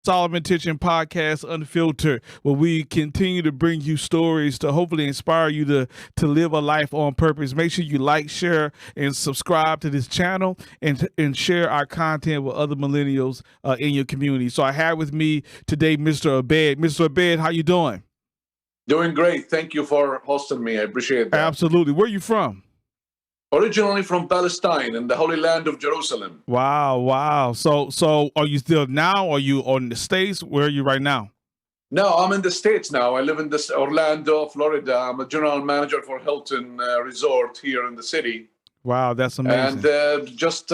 Solomon Tention podcast unfiltered, where we continue to bring you stories to hopefully inspire you to live a life on purpose. Make sure you like, share, and subscribe to this channel, and share our content with other millennials in your community. So I have with me today Mr. Abed. Mr. Abed, how you doing? Doing great. Thank you for hosting me. I appreciate that. Absolutely. Where you from? Originally from Palestine in the Holy Land of Jerusalem. Wow. So are you still now? Are you on the States? Where are you right now? No, I'm in the States now. I live in this Orlando, Florida. I'm a general manager for Hilton Resort here in the city. Wow, that's amazing. And just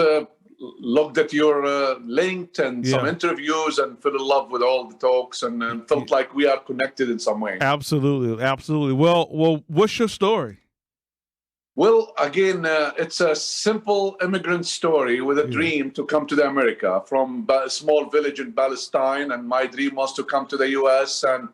looked at your link and some interviews and fell in love with all the talks and felt like we are connected in some way. Absolutely. Well, what's your story? Well, again, it's a simple immigrant story with a dream to come to the America from a small village in Palestine. And my dream was to come to the U.S. and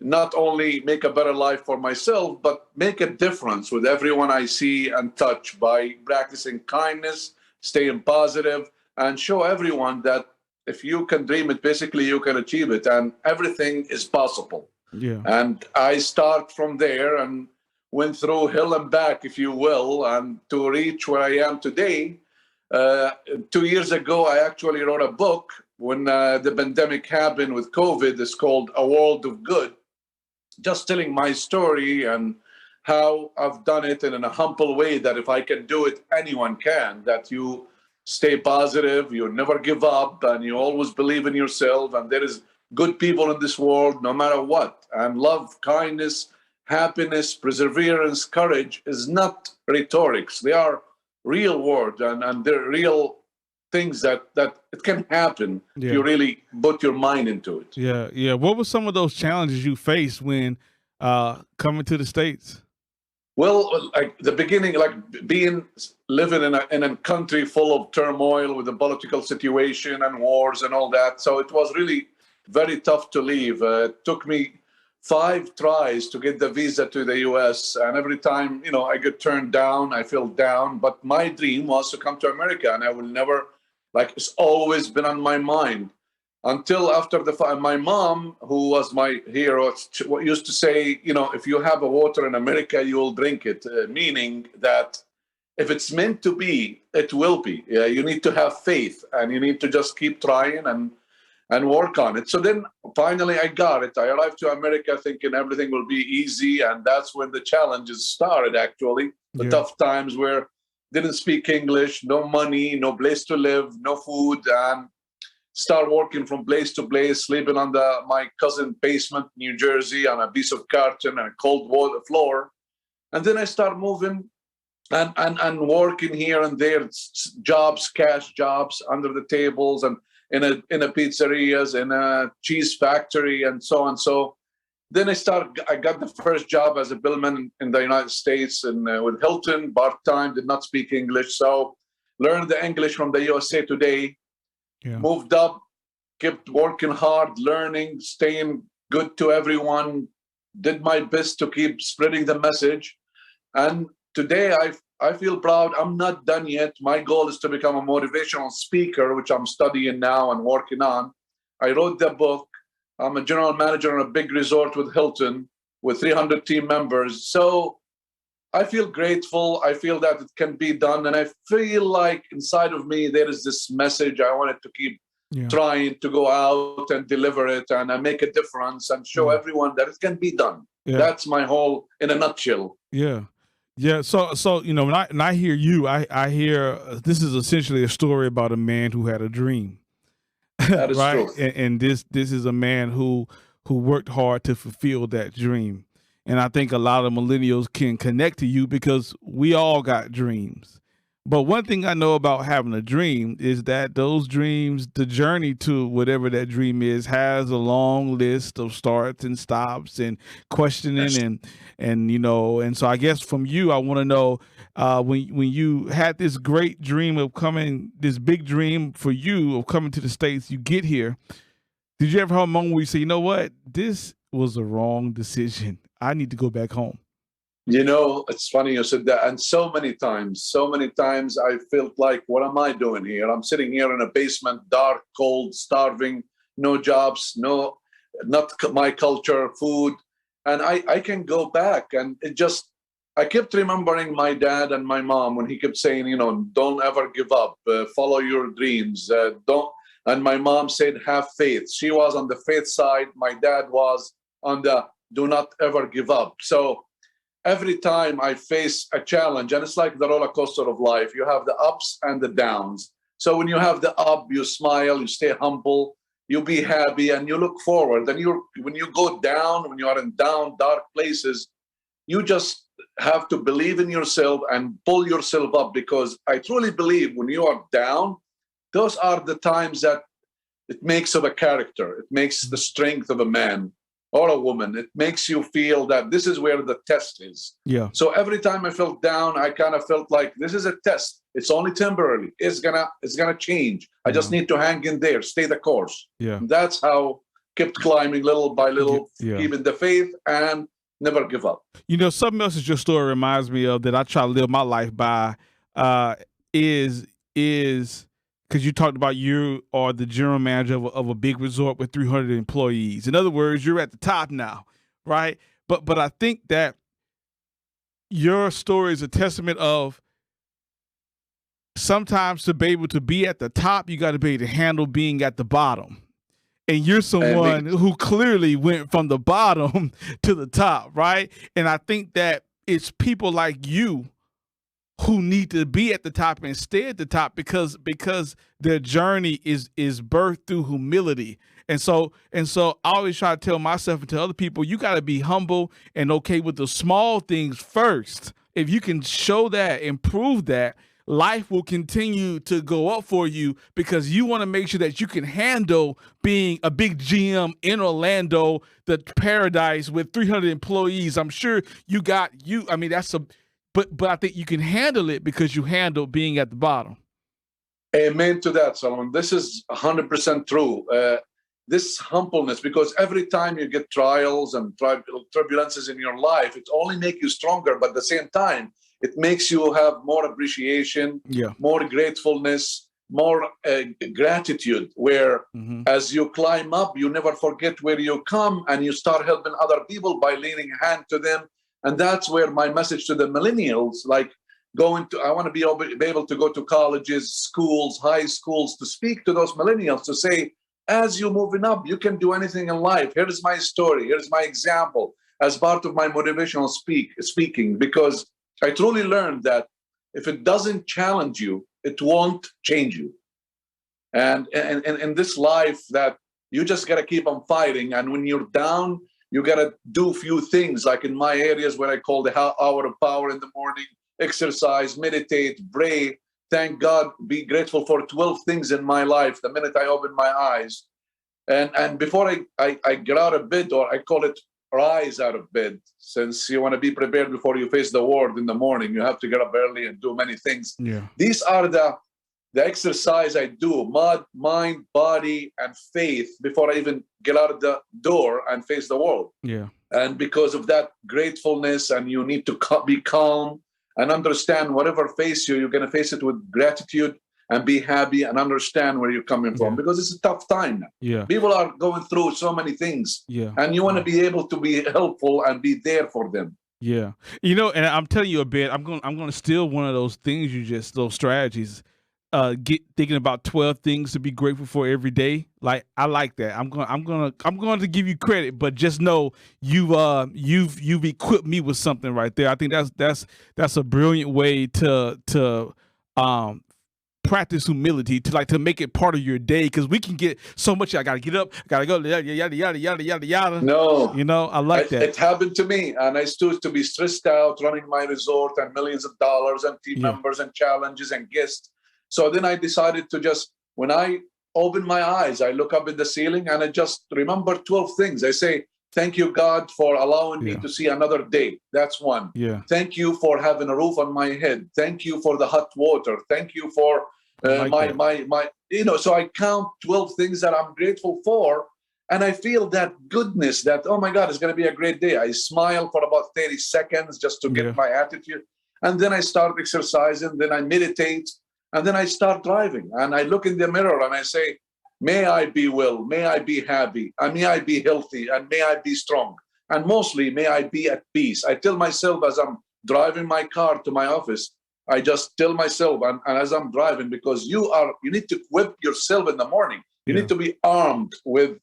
not only make a better life for myself, but make a difference with everyone I see and touch by practicing kindness, staying positive, and show everyone that if you can dream it, basically you can achieve it, and everything is possible. Yeah. And I start from there and went through hell and back, if you will, and to reach where I am today. 2 years ago, I actually wrote a book when the pandemic happened with COVID. It's called A World of Good, just telling my story and how I've done it in a humble way, that if I can do it, anyone can, that you stay positive, you never give up, and you always believe in yourself, and there is good people in this world no matter what. And love, kindness, happiness, perseverance, courage is not rhetorics. They are real words and they're real things that it can happen if you really put your mind into it. Yeah. What were some of those challenges you faced when coming to the States? Well, like the beginning, like living in a country full of turmoil with the political situation and wars and all that. So it was really very tough to leave. It took me 5 tries to get the visa to the US. And every time, I get turned down, I feel down. But my dream was to come to America, and I will never, it's always been on my mind. Until after my mom, who was my hero, used to say, if you have a water in America, you will drink it. Meaning that if it's meant to be, it will be. You need to have faith, and you need to just keep trying and work on it. So then finally I got it. I arrived to America thinking everything will be easy. And that's when the challenges started, actually. The tough times where didn't speak English, no money, no place to live, no food, and start working from place to place, sleeping on my cousin's basement, New Jersey, on a piece of carton and a cold water floor. And then I start moving and working here and there, jobs, cash jobs under the tables, and in a pizzerias, in a cheese factory, and so on. So then I got the first job as a billman in the United States and with Hilton, part-time, did not speak English. So learned the English from the USA Today, moved up, kept working hard, learning, staying good to everyone, did my best to keep spreading the message. And today I feel proud. I'm not done yet. My goal is to become a motivational speaker, which I'm studying now and working on. I wrote the book. I'm a general manager on a big resort with Hilton with 300 team members. So I feel grateful. I feel that it can be done. And I feel like inside of me, there is this message. I wanted to keep trying to go out and deliver it and make a difference and show everyone that it can be done. That's my whole, in a nutshell. Yeah. So when I hear you, I hear this is essentially a story about a man who had a dream. That is right? true. And this is a man who worked hard to fulfill that dream. And I think a lot of millennials can connect to you because we all got dreams. But one thing I know about having a dream is that those dreams, the journey to whatever that dream is, has a long list of starts and stops and questioning and so I guess from you, I want to know when you had this great dream of coming, this big dream for you of coming to the States, you get here. Did you ever have a moment where you say, you know what, this was a wrong decision. I need to go back home. It's funny you said that. And so many times I felt like, what am I doing here? I'm sitting here in a basement, dark, cold, starving, no jobs, not my culture, food. And I can go back, and I kept remembering my dad and my mom when he kept saying, don't ever give up, follow your dreams, don't. And my mom said, have faith. She was on the faith side. My dad was on the do not ever give up. So every time I face a challenge, and it's like the roller coaster of life, you have the ups and the downs. So when you have the up, you smile, you stay humble, you be happy, and you look forward. And when you go down, when you are in down, dark places, you just have to believe in yourself and pull yourself up, because I truly believe when you are down, those are the times that it makes of a character. It makes the strength of a man or a woman. It makes you feel that this is where the test is. Yeah. So every time I felt down, I kind of felt like this is a test. It's only temporarily. It's gonna change. I just need to hang in there, stay the course. Yeah. And that's how kept climbing little by little, keeping the faith and never give up. Something else that your story reminds me of that I try to live my life by is because you talked about you are the general manager of a big resort with 300 employees. In other words, you're at the top now, right? But I think that your story is a testament of sometimes to be able to be at the top, you got to be able to handle being at the bottom. And you're someone who clearly went from the bottom to the top, right? And I think that it's people like you who need to be at the top and stay at the top because their journey is birthed through humility. And so I always try to tell myself and tell other people, you got to be humble and okay with the small things first. If you can show that and prove that, life will continue to go up for you, because you want to make sure that you can handle being a big GM in Orlando, the paradise with 300 employees. I'm sure but I think you can handle it because you handle being at the bottom. Amen to that, Solomon. This is 100% true. This humbleness, because every time you get trials and turbulences in your life, it only makes you stronger, but at the same time, it makes you have more appreciation, more gratefulness, more gratitude, where as you climb up, you never forget where you come, and you start helping other people by leaning a hand to them. And that's where my message to the millennials, like I want to be able to go to colleges, schools, high schools, to speak to those millennials, to say, as you're moving up, you can do anything in life. Here's my story. Here's my example as part of my motivational speaking, because I truly learned that if it doesn't challenge you, it won't change you. And in this life, that you just got to keep on fighting. And when you're down, you got to do a few things, like in my areas where I call the hour of power in the morning, exercise, meditate, pray, thank God, be grateful for 12 things in my life the minute I open my eyes. And before I get out of bed, or I call it rise out of bed, since you want to be prepared before you face the world in the morning, you have to get up early and do many things. Yeah. These are the exercise I do, mind, body, and faith, before I even get out of the door and face the world. Yeah. And because of that gratefulness, and you need to be calm and understand whatever face you're going to face it with gratitude, and be happy and understand where you're coming from, because it's a tough time now. Yeah. People are going through so many things. Yeah. And you want to be able to be helpful and be there for them. Yeah. And I'm telling you a bit, I'm going to steal one of those things those strategies. Get thinking about 12 things to be grateful for every day. Like, I like that. I'm going to give you credit, but just know you've equipped me with something right there. I think that's a brilliant way to practice humility, to make it part of your day, because we can get so much. I gotta get up, gotta go, yada yada yada yada yada. No, I like that. It happened to me, and I used to be stressed out running my resort and millions of dollars and team members and challenges and guests. So then I decided to just, when I open my eyes, I look up at the ceiling and I just remember 12 things. I say, thank you, God, for allowing me to see another day. That's one. Yeah. Thank you for having a roof on my head. Thank you for the hot water. Thank you for my. So I count 12 things that I'm grateful for, and I feel that goodness, that, oh my God, it's going to be a great day. I smile for about 30 seconds just to get my attitude. And then I start exercising, then I meditate, and then I start driving. And I look in the mirror and I say, May I be well, may I be happy, and may I be healthy, and may I be strong. And mostly, may I be at peace. I tell myself as I'm driving my car to my office, I just tell myself, and as I'm driving, because you need to equip yourself in the morning. You need to be armed with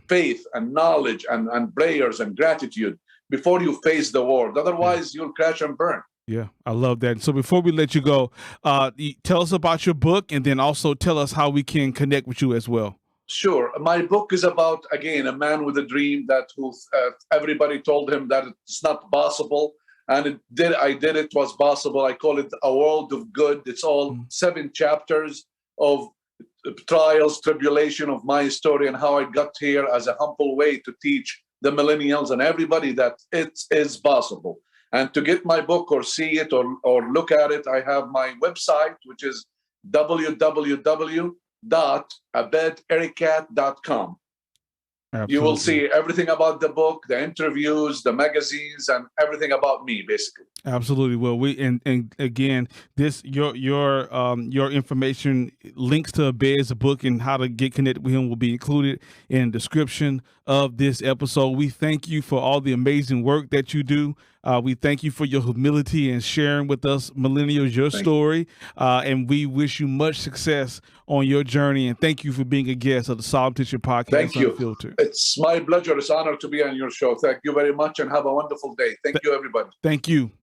faith and knowledge and prayers and gratitude before you face the world. Otherwise, you'll crash and burn. Yeah, I love that. So before we let you go, tell us about your book, and then also tell us how we can connect with you as well. Sure. My book is about, again, a man with a dream that everybody told him that it's not possible. And I did it was possible. I call it A World of Good. It's all 7 chapters of trials, tribulation of my story and how I got here as a humble way to teach the millennials and everybody that it is possible. And to get my book or see it or look at it, I have my website, which is www.abedereikat.com. Absolutely. You will see everything about the book, the interviews, the magazines, and everything about me, basically. Absolutely. Well, and again, your information, links to Abed's book and how to get connected with him will be included in the description of this episode. We thank you for all the amazing work that you do. We thank you for your humility and sharing with us millennials your story. And we wish you much success on your journey. And thank you for being a guest of the Solid Tention Podcast. Thank you. Unfiltered. It's my pleasure. It's an honor to be on your show. Thank you very much and have a wonderful day. Thank you, everybody. Thank you.